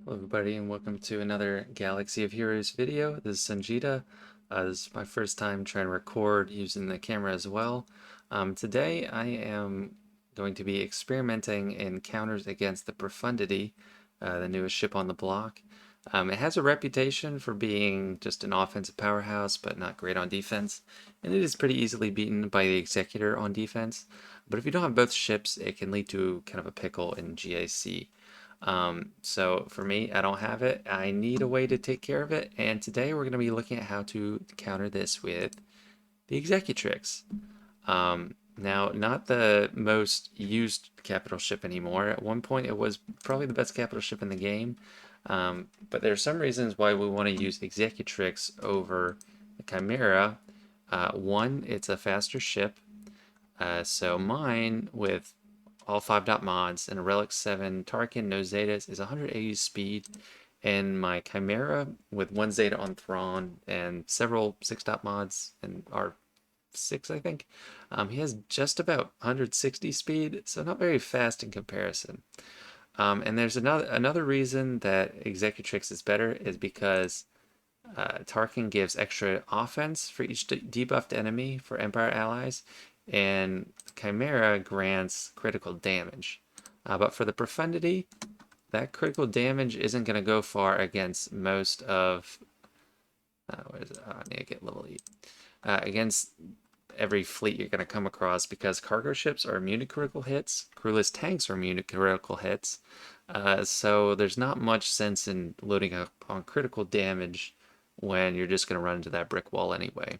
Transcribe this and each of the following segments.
Hello everybody and welcome to another Galaxy of Heroes video. This is Sanjita. This is my first time trying to record using the camera as well. Today I am going to be experimenting in counters against the Profundity, the newest ship on the block. It has a reputation for being just an offensive powerhouse but not great on defense, and it is pretty easily beaten by the Executor on defense. But if you don't have both ships, it can lead to kind of a pickle in GAC. So for me, I don't have it. I need a way to take care of it. And today we're going to be looking at how to counter this with the Executrix. Now, not the most used capital ship anymore. At one point, it was probably the best capital ship in the game. But there are some reasons why we want to use Executrix over the Chimera. One, it's a faster ship. So mine, with all 5 mods and a Relic 7 Tarkin, no Zetas, is 180 speed. And my Chimera with 1 Zeta on Thrawn and several 6 mods and R6, I think, he has just about 160 speed, so not very fast in comparison. And there's another reason that Executrix is better is because Tarkin gives extra offense for each debuffed enemy for Empire allies, and Chimera grants critical damage. But for the Profundity, that critical damage isn't going to go far against most of. What is it? I need to get level 8. Against every fleet you're going to come across, because cargo ships are immune to critical hits, crewless tanks are immune to critical hits. So there's not much sense in loading up on critical damage when you're just going to run into that brick wall anyway.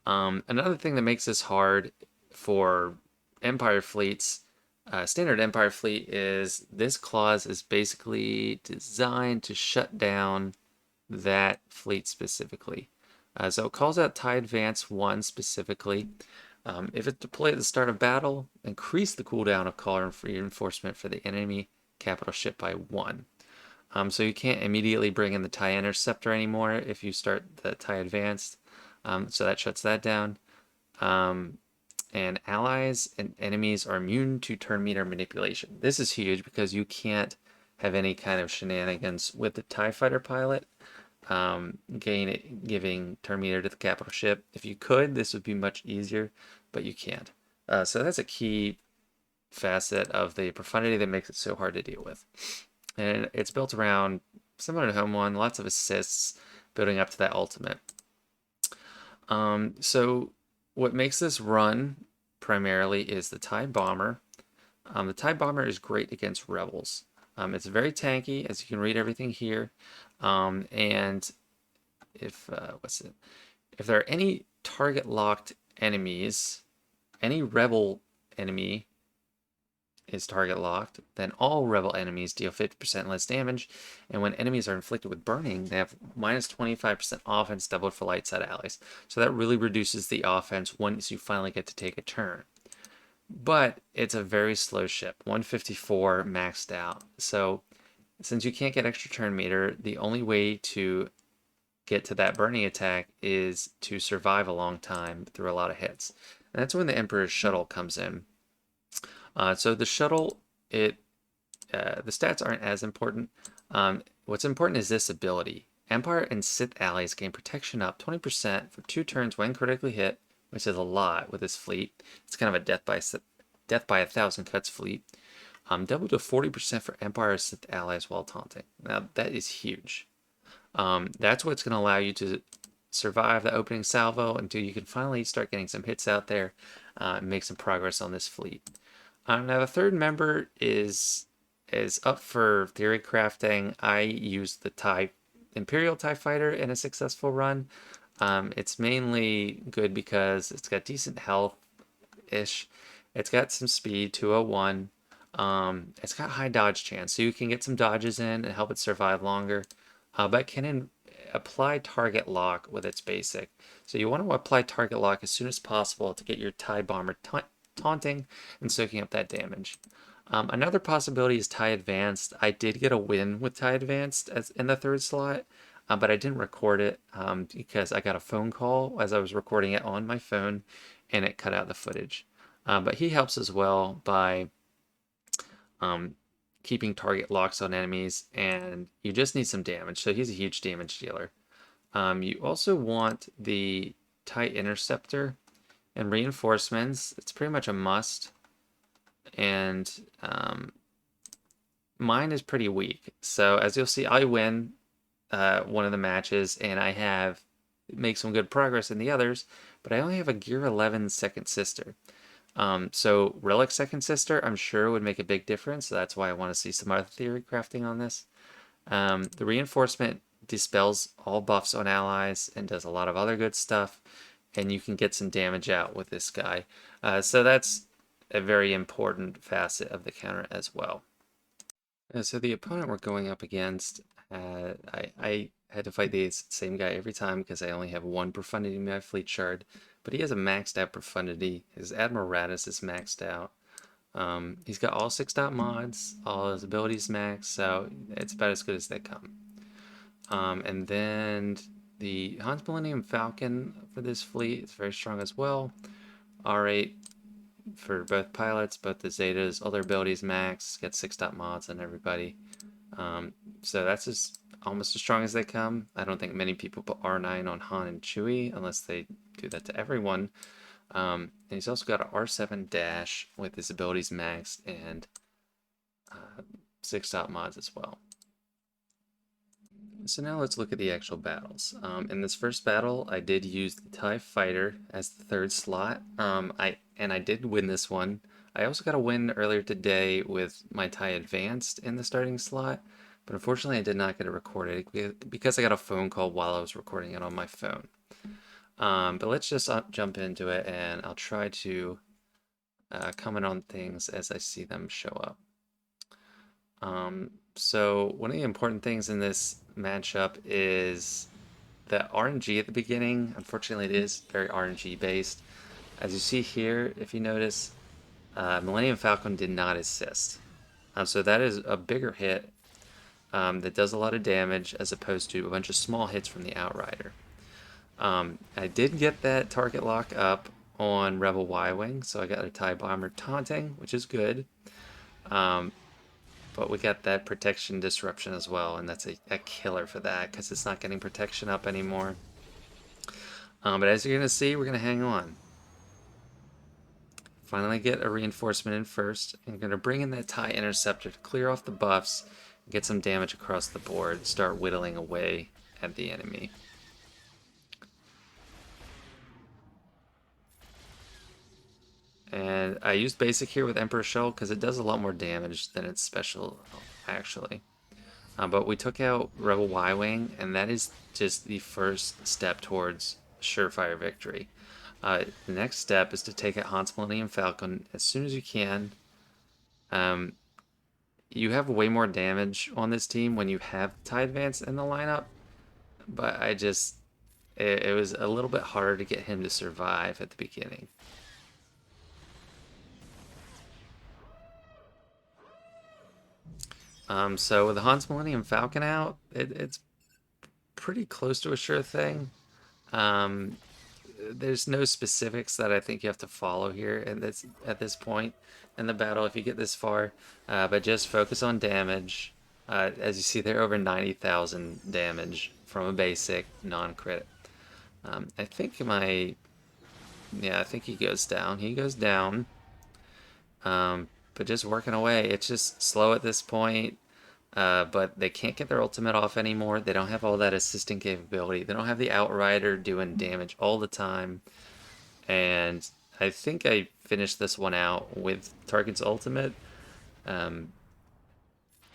Another thing that makes this hard for Empire fleets, standard Empire fleet, is this clause is basically designed to shut down that fleet specifically. So it calls out TIE Advance 1 specifically. If it's deployed at the start of battle, increase the cooldown of collar and reinforcement for the enemy capital ship by 1. So you can't immediately bring in the TIE Interceptor anymore if you start the TIE Advanced. So that shuts that down. And allies and enemies are immune to turn meter manipulation. This is huge because you can't have any kind of shenanigans with the TIE fighter pilot giving turn meter to the capital ship. If you could, this would be much easier, but you can't. So that's a key facet of the Profundity that makes it so hard to deal with. And it's built around, similar to Home 1, lots of assists building up to that ultimate. So what makes this run primarily is the TIE Bomber. The TIE Bomber is great against Rebels. It's very tanky, as you can read everything here. And if if there are any target locked enemies, any Rebel enemy is target locked, then all Rebel enemies deal 50% less damage, and when enemies are inflicted with burning, they have minus 25% offense doubled for light side allies. So that really reduces the offense once you finally get to take a turn. But it's a very slow ship, 154 maxed out. So since you can't get extra turn meter, the only way to get to that burning attack is to survive a long time through a lot of hits. And that's when the Emperor's shuttle comes in. So the shuttle, the stats aren't as important. What's important is this ability. Empire and Sith allies gain protection up 20% for 2 turns when critically hit, which is a lot with this fleet. It's kind of a death by 1,000 cuts fleet. Double to 40% for Empire Sith allies while taunting. Now that is huge. That's what's going to allow you to survive the opening salvo until you can finally start getting some hits out there and make some progress on this fleet. Now the third member is up for theory crafting. I used the Imperial TIE Fighter in a successful run. It's mainly good because it's got decent health-ish. It's got some speed, 201. It's got high dodge chance, so you can get some dodges in and help it survive longer. But can apply target lock with its basic. So you want to apply target lock as soon as possible to get your TIE Bomber taunting and soaking up that damage. Another possibility is TIE Advanced. I did get a win with TIE Advanced as in the 3rd slot, but I didn't record it because I got a phone call as I was recording it on my phone, and it cut out the footage. But he helps as well by keeping target locks on enemies, and you just need some damage. So he's a huge damage dealer. You also want the TIE Interceptor and reinforcements. It's pretty much a must. And mine is pretty weak. So as you'll see, I win one of the matches, and I have make some good progress in the others, but I only have a Gear 11 Second Sister. So Relic Second Sister, I'm sure would make a big difference. So that's why I want to see some other theory crafting on this. The reinforcement dispels all buffs on allies and does a lot of other good stuff, and you can get some damage out with this guy. So that's a very important facet of the counter as well. So the opponent we're going up against, I had to fight the same guy every time because I only have one Profundity in my fleet shard, but he has a maxed out Profundity. His Admiratus is maxed out. He's got all 6-dot mods, all his abilities maxed, so it's about as good as they come. And then the Hans Millennium Falcon for this fleet is very strong as well. R8 for both pilots, both the Zetas, all their abilities max, get 6-dot mods on everybody. So that's just almost as strong as they come. I don't think many people put R9 on Han and Chewie unless they do that to everyone. And he's also got an R7 dash with his abilities maxed and 6-dot mods as well. So now let's look at the actual battles. In this first battle, I did use the TIE Fighter as the third slot. I did win this one. I also got a win earlier today with my TIE Advanced in the starting slot, but unfortunately I did not get it recorded because I got a phone call while I was recording it on my phone. But let's just jump into it, and I'll try to comment on things as I see them show up. So one of the important things in this matchup is the RNG at the beginning. Unfortunately, it is very RNG based. As you see here, if you notice, Millennium Falcon did not assist. So that is a bigger hit that does a lot of damage as opposed to a bunch of small hits from the Outrider. I did get that target lock up on Rebel Y-Wing, so I got a TIE Bomber taunting, which is good. But we got that protection disruption as well, and that's a killer for that because it's not getting protection up anymore. But as you're going to see, we're going to hang on. Finally get a reinforcement in first. I'm going to bring in that TIE Interceptor to clear off the buffs, get some damage across the board, start whittling away at the enemy. And I used basic here with Emperor Shell because it does a lot more damage than its special, actually. But we took out Rebel Y-Wing, and that is just the first step towards surefire victory. The next step is to take out Hans Millennium Falcon as soon as you can. You have way more damage on this team when you have TIE Advance in the lineup, but it was a little bit harder to get him to survive at the beginning. So with the Hans Millennium Falcon out, it's pretty close to a sure thing. There's no specifics that I think you have to follow here at this point in the battle if you get this far, but just focus on damage. As you see, they're over 90,000 damage from a basic non-crit. I think I think he goes down. He goes down. But just working away, it's just slow at this point. But they can't get their ultimate off anymore. They don't have all that assisting capability. They don't have the Outrider doing damage all the time. And I think I finished this one out with Tarkin's ultimate. I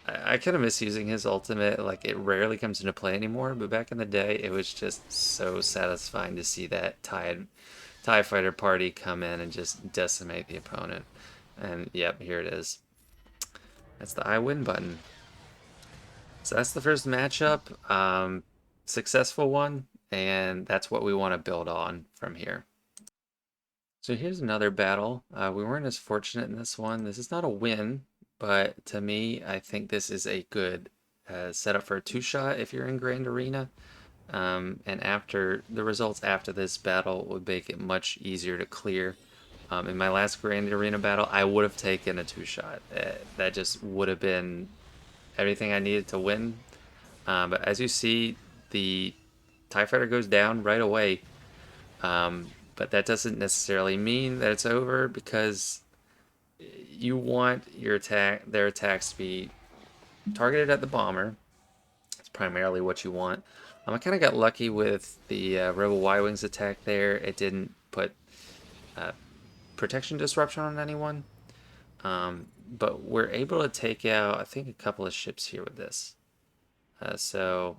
kind of miss using his ultimate. Like, it rarely comes into play anymore, but back in the day, it was just so satisfying to see that TIE Fighter party come in and just decimate the opponent. And yep, here it is. That's the I win button. So that's the first matchup, successful one, and that's what we want to build on from here. So here's another battle. We weren't as fortunate in this one. This is not a win, but to me, I think this is a good setup for a two-shot if you're in Grand Arena. And after the results after this battle would make it much easier to clear In my last Grand Arena battle, I would have taken a 2-shot. That just would have been everything I needed to win. But as you see, the TIE Fighter goes down right away. But that doesn't necessarily mean that it's over, because you want their attacks to be targeted at the bomber. It's primarily what you want. I kind of got lucky with the Rebel Y-Wings attack there. It didn't put protection disruption on anyone. But we're able to take out, I think, a couple of ships here with this. So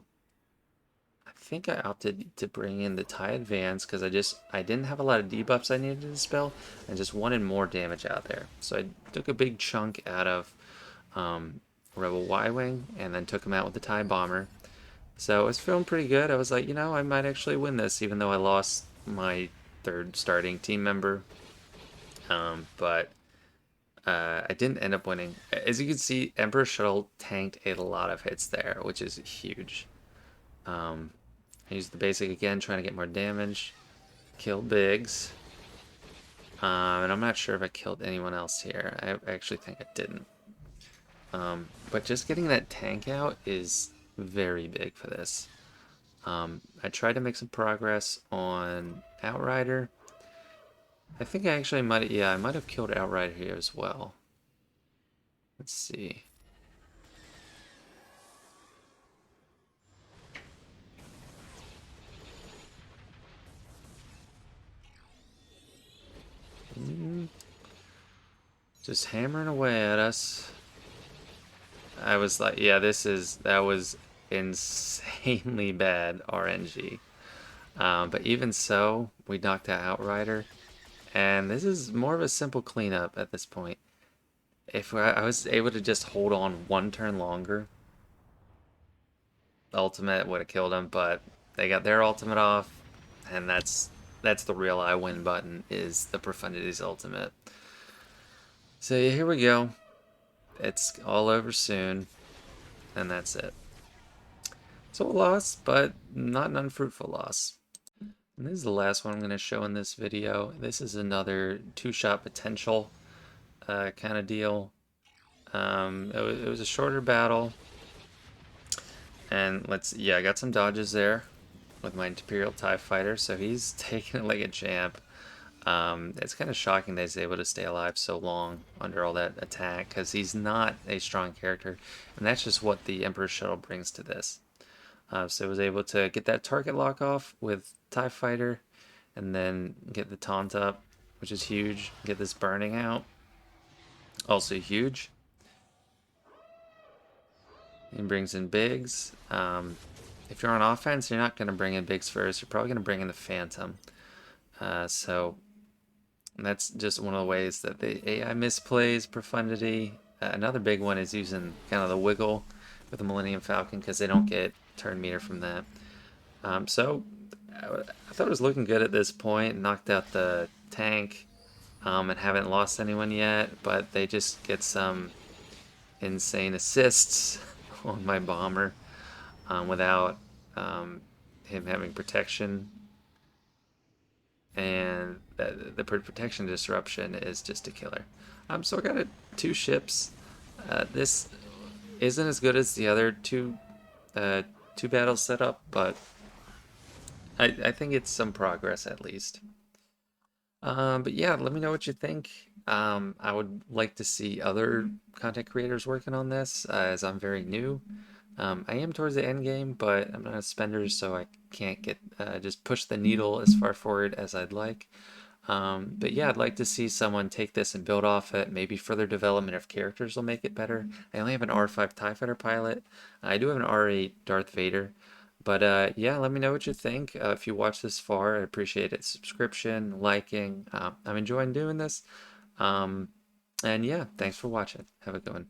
I think I opted to bring in the TIE Advance because I didn't have a lot of debuffs I needed to dispel. I just wanted more damage out there. So I took a big chunk out of Rebel Y-Wing and then took him out with the TIE Bomber. So I was feeling pretty good. I was like, I might actually win this, even though I lost my third starting team member. But I didn't end up winning. As you can see, Emperor Shuttle tanked a lot of hits there, which is huge. I used the basic again, trying to get more damage. Killed Biggs. And I'm not sure if I killed anyone else here. I actually think I didn't. But just getting that tank out is very big for this. I tried to make some progress on Outrider. I think I actually I might have killed Outrider here as well. Let's see. Just hammering away at us. I was like, yeah, that was insanely bad RNG. But even so, we knocked out Outrider. And this is more of a simple cleanup at this point. If I was able to just hold on one turn longer, the ultimate would have killed him, but they got their ultimate off, and that's the real I win button, is the Profundity's ultimate. So yeah, here we go. It's all over soon, and that's it. So a loss, but not an unfruitful loss. And this is the last one I'm going to show in this video. This is another 2-shot potential kind of deal. It was a shorter battle. And I got some dodges there with my Imperial TIE Fighter, so he's taking it like a champ. It's kind of shocking that he's able to stay alive so long under all that attack, because he's not a strong character, and that's just what the Emperor Shuttle brings to this. So I was able to get that target lock off with TIE Fighter, and then get the taunt up, which is huge. Get this burning out, also huge. He brings in Biggs. If you're on offense, you're not going to bring in Biggs first. You're probably going to bring in the Phantom. So that's just one of the ways that the AI misplays Profundity. Another big one is using kind of the wiggle with the Millennium Falcon, because they don't get turn meter from that. So I thought it was looking good at this point. Knocked out the tank and haven't lost anyone yet, but they just get some insane assists on my bomber without him having protection. And the protection disruption is just a killer. So I got 2 ships. This isn't as good as the other two battles set up, but I think it's some progress at least. But yeah, let me know what you think. I would like to see other content creators working on this, as I'm very new. I am towards the end game, but I'm not a spender, so I can't get just push the needle as far forward as I'd like. But yeah, I'd like to see someone take this and build off it. Maybe further development of characters will make it better. I only have an R5 TIE Fighter pilot. I do have an R8 Darth Vader. But yeah, let me know what you think. If you watch this far, I appreciate it. Subscription, liking. I'm enjoying doing this. And yeah, thanks for watching. Have a good one.